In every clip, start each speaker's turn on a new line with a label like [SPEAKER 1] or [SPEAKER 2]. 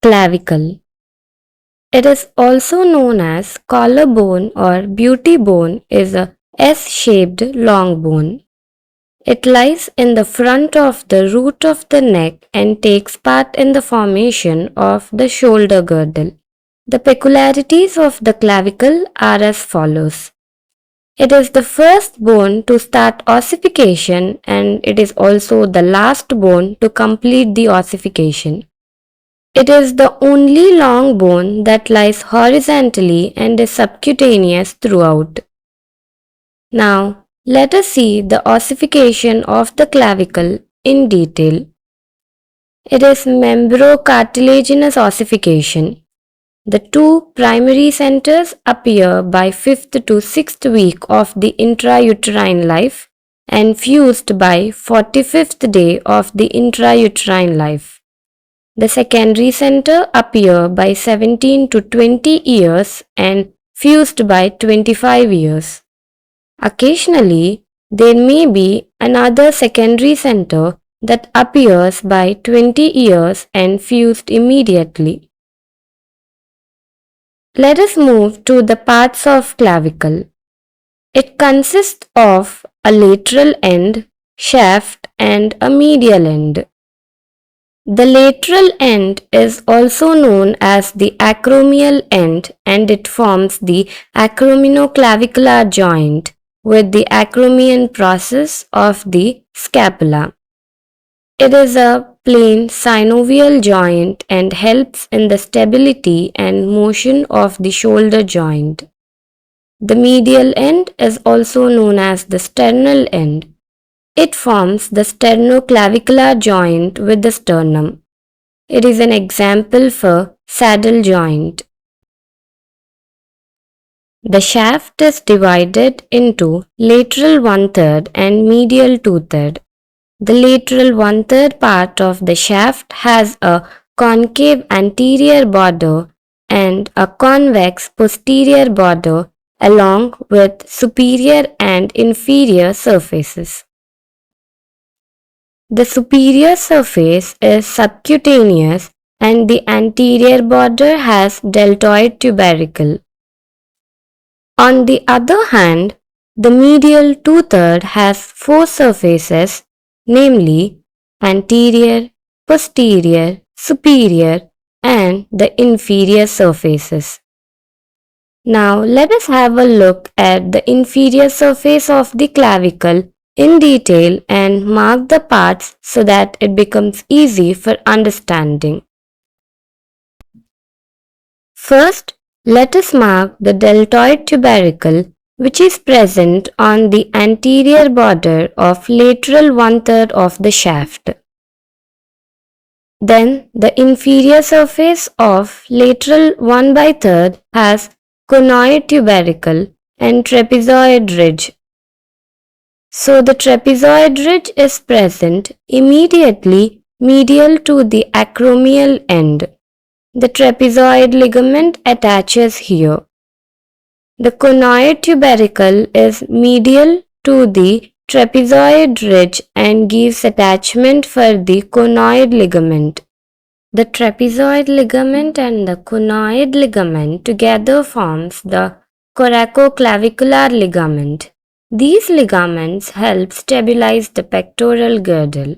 [SPEAKER 1] Clavicle. It is also known as collarbone or beauty bone, is a S-shaped long bone. It lies in the front of the root of the neck and takes part in the formation of the shoulder girdle. The peculiarities of the clavicle are as follows. It is the first bone to start ossification and it is also the last bone to complete the ossification. It is the only long bone that lies horizontally and is subcutaneous throughout. Now, let us see the ossification of the clavicle in detail. It is membrocartilaginous ossification. The two primary centers appear by 5th to 6th week of the intrauterine life and fused by 45th day of the intrauterine life. The secondary center appear by 17 to 20 years and fused by 25 years. Occasionally, there may be another secondary center that appears by 20 years and fused immediately. Let us move to the parts of clavicle. It consists of a lateral end, shaft, and a medial end. The lateral end is also known as the acromial end and it forms the acromioclavicular joint with the acromion process of the scapula. It is a plain synovial joint and helps in the stability and motion of the shoulder joint. The medial end is also known as the sternal end. It forms the sternoclavicular joint with the sternum. It is an example for saddle joint. The shaft is divided into lateral 1/3 and medial 2/3. The lateral 1/3 part of the shaft has a concave anterior border and a convex posterior border along with superior and inferior surfaces. The superior surface is subcutaneous and the anterior border has deltoid tubercle. On the other hand, the medial 2/3 has four surfaces, namely anterior, posterior, superior, and the inferior surfaces. Now let us have a look at the inferior surface of the clavicle in detail and mark the parts so that it becomes easy for understanding. First, let us mark the deltoid tubercle which is present on the anterior border of lateral 1/3 of the shaft. Then the inferior surface of lateral 1/3 has conoid tubercle and trapezoid ridge. So the trapezoid ridge is present immediately medial to the acromial end. The trapezoid ligament attaches here. The conoid tubercle is medial to the trapezoid ridge and gives attachment for the conoid ligament. The trapezoid ligament and the conoid ligament together forms the coracoclavicular ligament. These ligaments help stabilize the pectoral girdle.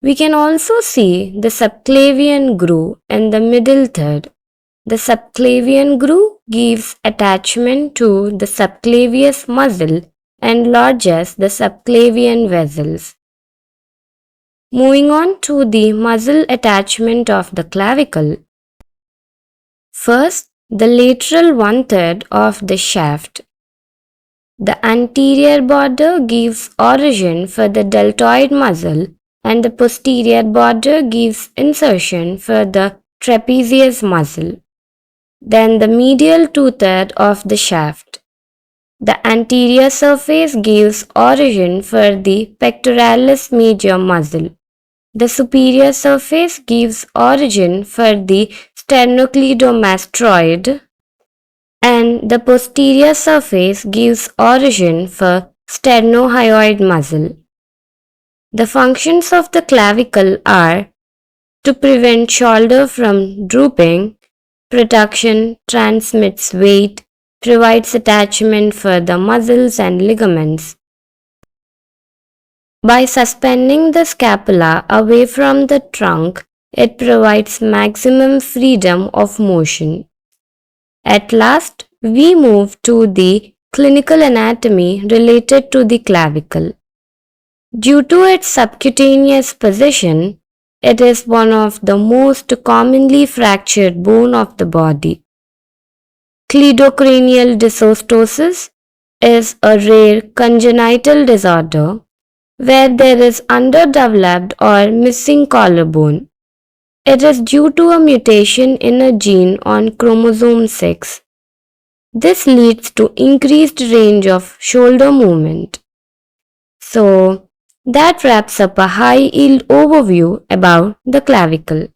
[SPEAKER 1] We can also see the subclavian groove in the middle third. The subclavian groove gives attachment to the subclavius muscle and lodges the subclavian vessels. Moving on to the muscle attachment of the clavicle. First, the lateral 1/3 of the shaft. The anterior border gives origin for the deltoid muscle and the posterior border gives insertion for the trapezius muscle. Then the medial 2/3 of the shaft. The anterior surface gives origin for the pectoralis major muscle. The superior surface gives origin for the sternocleidomastoid and the posterior surface gives origin for sternohyoid muscle. The functions of the clavicle are to prevent shoulder from drooping. Protection transmits weight, provides attachment for the muscles and ligaments. By suspending the scapula away from the trunk, it provides maximum freedom of motion. At last, we move to the clinical anatomy related to the clavicle. Due to its subcutaneous position, it is one of the most commonly fractured bone of the body. Cleidocranial dysostosis is a rare congenital disorder where there is underdeveloped or missing collarbone. It is due to a mutation in a gene on chromosome 6. This leads to increased range of shoulder movement. So, that wraps up a high-yield overview about the clavicle.